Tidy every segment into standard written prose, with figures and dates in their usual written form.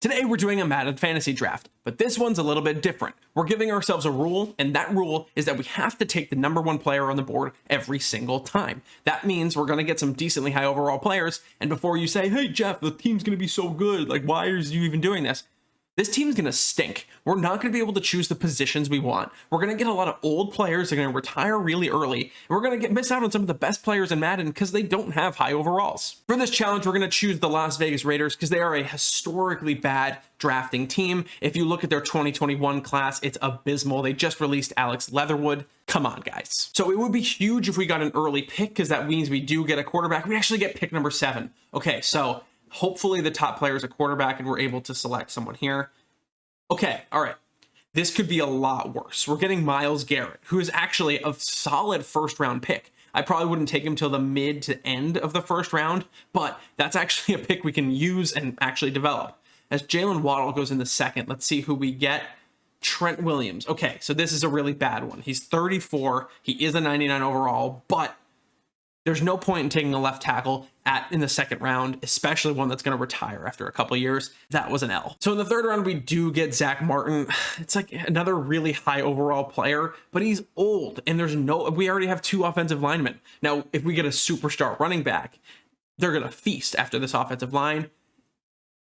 Today we're doing a Madden fantasy draft, but this one's a little bit different. We're giving ourselves a rule, and that rule is that we have to take the #1 player on the board every single time. That means we're going to get some decently high overall players, and before you say, hey Jeff, the team's going to be so good, like why are you even doing this? This team's going to stink. We're not going to be able to choose the positions we want. We're going to get a lot of old players. They're going to retire really early. And we're going to miss out on some of the best players in Madden because they don't have high overalls. For this challenge, we're going to choose the Las Vegas Raiders because they are a historically bad drafting team. If you look at their 2021 class, it's abysmal. They just released Alex Leatherwood. Come on, guys. So it would be huge if we got an early pick because that means we do get a quarterback. We actually get pick number 7. Okay, so hopefully the top player is a quarterback and we're able to select someone here. Okay, all right. This could be a lot worse. We're getting Myles Garrett, who is actually a solid first-round pick. I probably wouldn't take him till the mid to end of the first round, but that's actually a pick we can use and actually develop. As Jalen Waddle goes in the second, let's see who we get. Trent Williams. Okay, so this is a really bad one. He's 34. He is a 99 overall, but there's no point in taking a left tackle in the second round, especially one that's going to retire after a couple years. That was an L. So in the third round, we do get Zach Martin. It's like another really high overall player, but he's old and we already have 2 offensive linemen. Now, if we get a superstar running back, they're going to feast after this offensive line.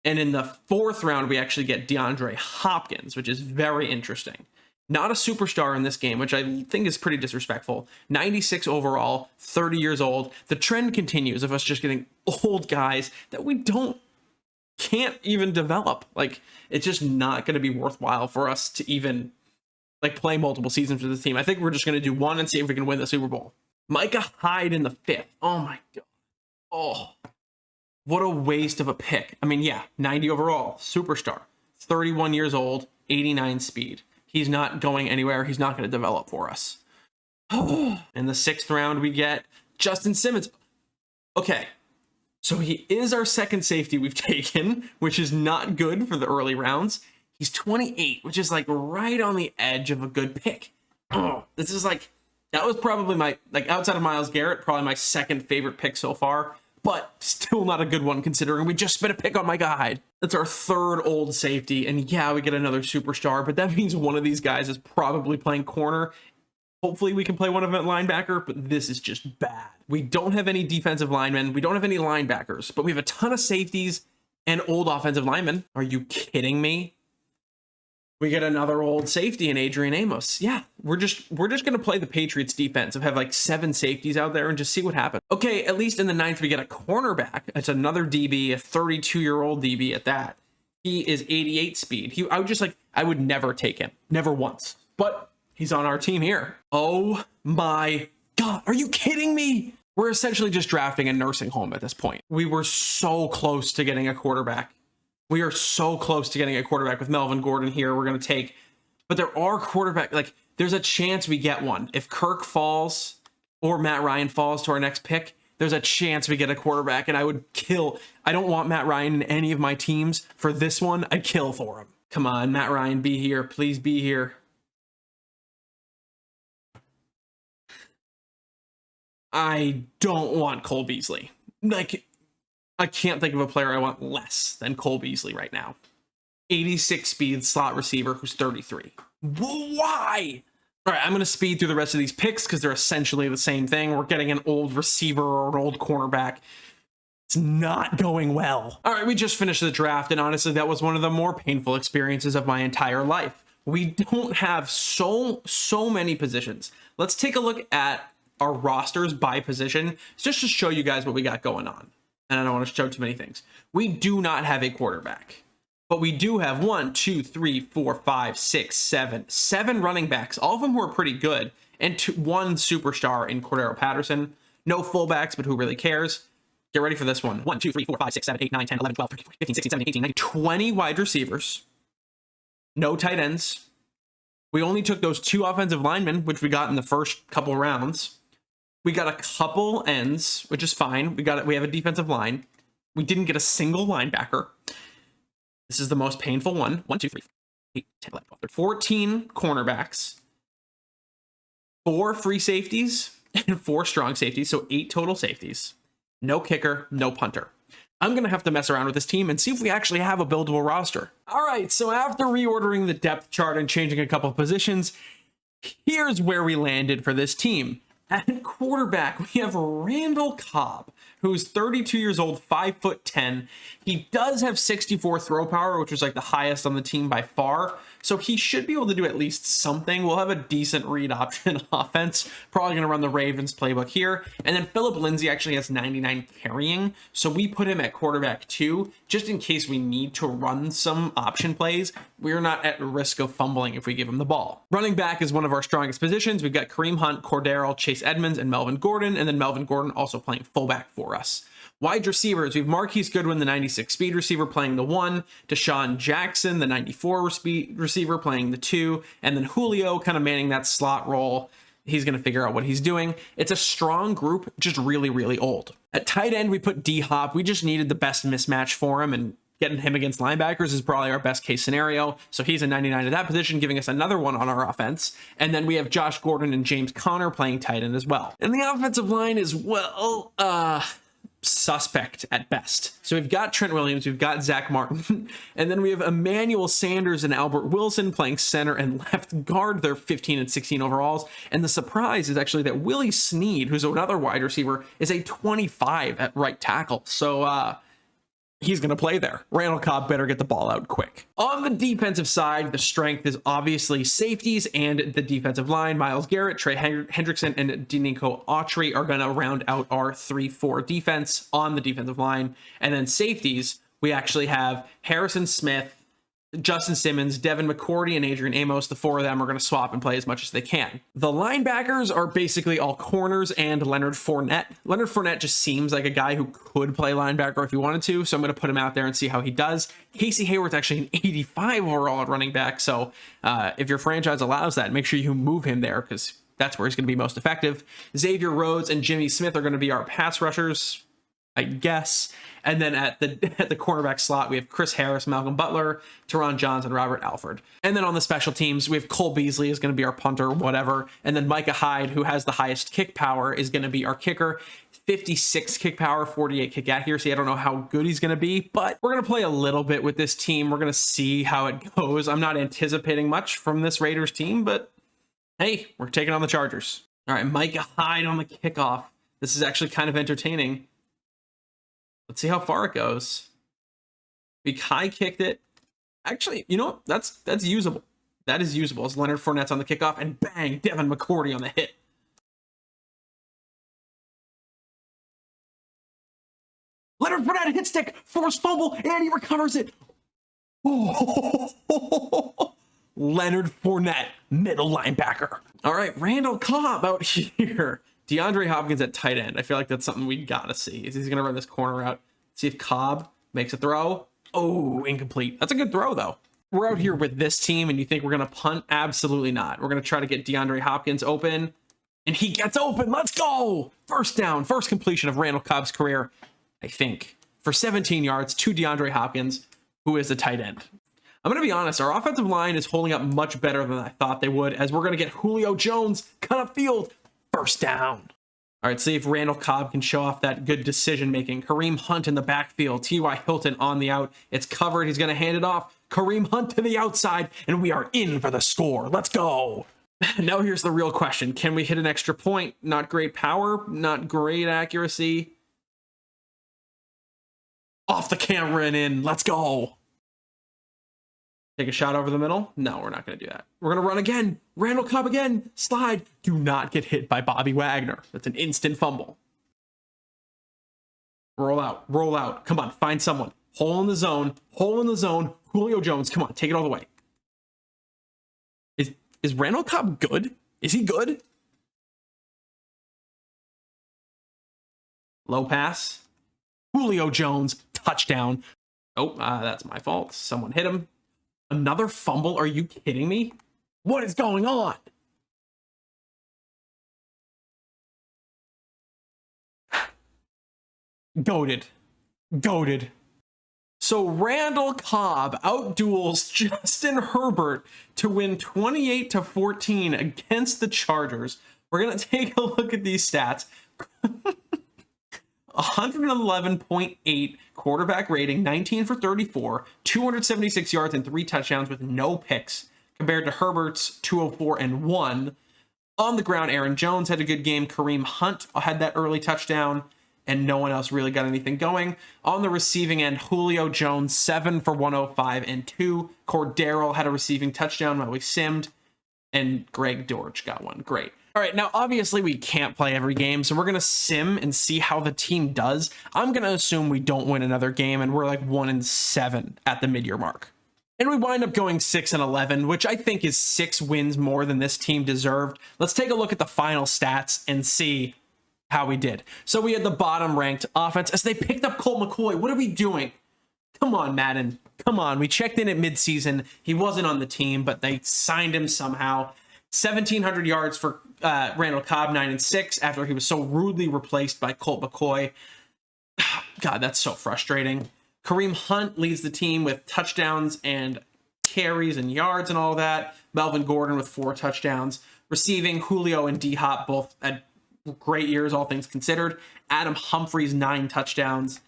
And in the fourth round, we actually get DeAndre Hopkins, which is very interesting. Not a superstar in this game, which I think is pretty disrespectful. 96 overall, 30 years old. The trend continues of us just getting old guys that we can't even develop. Like, it's just not going to be worthwhile for us to even like play multiple seasons with this team. I think we're just going to do one and see if we can win the Super Bowl. Micah Hyde in the 5th. Oh my God. Oh, what a waste of a pick. I mean, yeah, 90 overall, superstar, 31 years old, 89 speed. He's not going anywhere. He's not going to develop for us. In the 6th round, we get Justin Simmons. Okay, so he is our second safety we've taken, which is not good for the early rounds. He's 28, which is like right on the edge of a good pick. This is like, that was probably my, like outside of Myles Garrett, probably my second favorite pick so far, but still not a good one considering we just spent a pick on my guide. That's our third old safety, and yeah, we get another superstar, but that means one of these guys is probably playing corner. Hopefully we can play one of them at linebacker, but this is just bad. We don't have any defensive linemen. We don't have any linebackers, but we have a ton of safeties and old offensive linemen. Are you kidding me? We get another old safety in Adrian Amos. Yeah, we're just going to play the Patriots defense of have like 7 safeties out there and just see what happens. Okay, at least in the 9th, we get a cornerback. It's another DB, a 32-year-old DB at that. He is 88 speed. I would never take him. Never once. But he's on our team here. Oh my God, are you kidding me? We're essentially just drafting a nursing home at this point. We were so close to getting a quarterback. We are so close to getting a quarterback with Melvin Gordon here. We're going to take, but there are there's a chance we get one. If Kirk falls or Matt Ryan falls to our next pick, there's a chance we get a quarterback, and I would kill. I don't want Matt Ryan in any of my teams. For this one, I'd kill for him. Come on, Matt Ryan, be here. Please be here. I don't want Cole Beasley. I can't think of a player I want less than Cole Beasley right now. 86 speed slot receiver who's 33. Why? All right, I'm going to speed through the rest of these picks because they're essentially the same thing. We're getting an old receiver or an old cornerback. It's not going well. All right, we just finished the draft, and honestly, that was one of the more painful experiences of my entire life. We don't have so many positions. Let's take a look at our rosters by position just to show you guys what we got going on. And I don't want to show too many things. We do not have a quarterback, but we do have 1, 2, 3, 4, 5, 6, 7 running backs, all of them who are pretty good, and 1 superstar in Cordero Patterson. No fullbacks, but who really cares? Get ready for this one. 1, 2, 3, 4, 5, 6, 7, 8, 9, 10, 11, 12, 13, 14, 15, 16, 17, 18, 19, 20 wide receivers. No tight ends. We only took those 2 offensive linemen, which we got in the first couple rounds. We got a couple ends, which is fine. We have a defensive line. We didn't get a single linebacker. This is the most painful one. 1, 2, 3, 4, 8, 10, 11, 12, 13, 14 cornerbacks, 4 free safeties, and 4 strong safeties. So 8 total safeties. No kicker, no punter. I'm going to have to mess around with this team and see if we actually have a buildable roster. All right, so after reordering the depth chart and changing a couple of positions, here's where we landed for this team. At quarterback, we have Randall Cobb, who's 32 years old, 5'10". He does have 64 throw power, which is like the highest on the team by far. So he should be able to do at least something. We'll have a decent read option offense. Probably going to run the Ravens playbook here. And then Phillip Lindsay actually has 99 carrying. So we put him at quarterback 2, just in case we need to run some option plays. We're not at risk of fumbling if we give him the ball. Running back is one of our strongest positions. We've got Kareem Hunt, Cordero, Chase Edmonds, and Melvin Gordon. And then Melvin Gordon also playing fullback for us. Wide receivers, we have Marquise Goodwin, the 96 speed receiver, playing the 1, Deshaun Jackson, the 94 speed receiver, playing the 2, and then Julio kind of manning that slot role. He's going to figure out what he's doing. It's a strong group, just really, really old. At tight end, we put D-Hop. We just needed the best mismatch for him, and getting him against linebackers is probably our best case scenario. So he's a 99 at that position, giving us another one on our offense. And then we have Josh Gordon and James Conner playing tight end as well. And the offensive line is, well, suspect at best. So we've got Trent Williams, we've got Zach Martin, and then we have Emmanuel Sanders and Albert Wilson playing center and left guard. They're 15 and 16 overalls. And the surprise is actually that Willie Snead, who's another wide receiver, is a 25 at right tackle. So he's going to play there. Randall Cobb better get the ball out quick. On the defensive side, the strength is obviously safeties and the defensive line. Myles Garrett, Trey Hendrickson, and Denico Autry are going to round out our 3-4 defense on the defensive line. And then safeties, we actually have Harrison Smith, Justin Simmons, Devin McCourty, and Adrian Amos. The 4 of them are going to swap and play as much as they can. The linebackers are basically all corners and Leonard Fournette. Leonard Fournette just seems like a guy who could play linebacker if he wanted to, so I'm going to put him out there and see how he does. Casey Hayward's actually an 85 overall at running back, so if your franchise allows that, make sure you move him there because that's where he's going to be most effective. Xavier Rhodes and Jimmy Smith are going to be our pass rushers, I guess. And then at the cornerback slot, we have Chris Harris, Malcolm Butler, Teron Johns, and Robert Alford. And then on the special teams, we have Cole Beasley is going to be our punter, whatever. And then Micah Hyde, who has the highest kick power, is going to be our kicker. 56 kick power, 48 kick accuracy. I don't know how good he's going to be, but we're going to play a little bit with this team. We're going to see how it goes. I'm not anticipating much from this Raiders team, but hey, we're taking on the Chargers. All right, Micah Hyde on the kickoff. This is actually kind of entertaining. Let's see how far it goes. We high kicked it. Actually, you know, that's usable. That is usable. As Leonard Fournette's on the kickoff, and bang, Devin McCourty on the hit. Leonard Fournette hit stick, forced fumble, and he recovers it. Oh, Leonard Fournette, middle linebacker. All right, Randall Cobb out here. DeAndre Hopkins at tight end. I feel like that's something we gotta see. Is he's gonna run this corner out? See if Cobb makes a throw. Oh, incomplete. That's a good throw though. We're out here with this team and you think we're gonna punt? Absolutely not. We're gonna try to get DeAndre Hopkins open, and he gets open. Let's go. First down, first completion of Randall Cobb's career, I think, for 17 yards to DeAndre Hopkins, who is a tight end. I'm going to be honest, our offensive line is holding up much better than I thought they would, as we're going to get Julio Jones cut upfield. First down. All right, see if Randall Cobb can show off that good decision-making. Kareem Hunt in the backfield. T.Y. Hilton on the out. It's covered. He's going to hand it off. Kareem Hunt to the outside, and we are in for the score. Let's go. Now here's the real question. Can we hit an extra point? Not great power, not great accuracy. Off the camera and in. Let's go. Take a shot over the middle? No, we're not going to do that. We're going to run again. Randall Cobb again. Slide. Do not get hit by Bobby Wagner. That's an instant fumble. Roll out. Roll out. Come on. Find someone. Hole in the zone. Hole in the zone. Julio Jones. Come on. Take it all the way. Is Randall Cobb good? Is he good? Low pass. Julio Jones. Touchdown. Oh, that's my fault. Someone hit him. Another fumble? Are you kidding me? What is going on? Goated. Goated. So Randall Cobb outduels Justin Herbert to win 28-14 against the Chargers. We're going to take a look at these stats. 111.8 quarterback rating, 19 for 34, 276 yards and 3 touchdowns with no picks, compared to Herbert's 204 and 1. On the ground, Aaron Jones had a good game. Kareem Hunt had that early touchdown, and no one else really got anything going. On the receiving end, Julio Jones, 7 for 105 and 2. Cordero had a receiving touchdown while we simmed, and Greg Dortch got one. Great. All right, now obviously we can't play every game, so we're going to sim and see how the team does. I'm going to assume we don't win another game, and we're like 1-7 at the mid-year mark. And we wind up going 6-11, which I think is 6 wins more than this team deserved. Let's take a look at the final stats and see how we did. So we had the bottom ranked offense as they picked up Colt McCoy. What are we doing? Come on, Madden. Come on. We checked in at midseason. He wasn't on the team, but they signed him somehow. 1,700 yards for Randall Cobb, 9-6, after he was so rudely replaced by Colt McCoy. God, that's so frustrating. Kareem Hunt leads the team with touchdowns and carries and yards and all that. Melvin Gordon with 4 touchdowns. Receiving, Julio and D-Hop both had great years, all things considered. Adam Humphries, 9 touchdowns.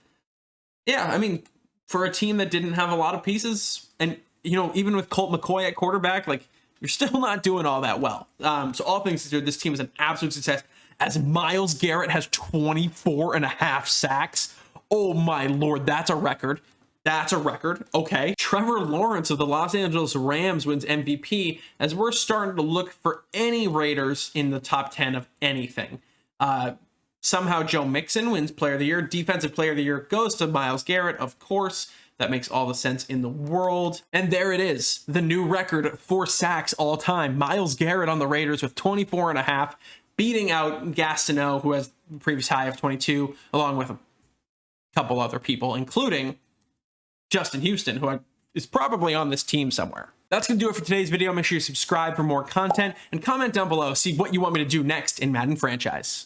Yeah, I mean, for a team that didn't have a lot of pieces, and, you know, even with Colt McCoy at quarterback, like, you're still not doing all that well. So all things considered, this team is an absolute success, as Myles Garrett has 24.5 sacks. Oh my Lord, that's a record. That's a record. Okay. Trevor Lawrence of the Los Angeles Rams wins MVP, as we're starting to look for any Raiders in the top 10 of anything. Somehow Joe Mixon wins Player of the Year. Defensive Player of the Year goes to Myles Garrett, of course. That makes all the sense in the world. And there it is, the new record for sacks all time. Myles Garrett on the Raiders with 24.5, beating out Gastineau, who has the previous high of 22, along with a couple other people, including Justin Houston, who is probably on this team somewhere. That's going to do it for today's video. Make sure you subscribe for more content and comment down below. See what you want me to do next in Madden Franchise.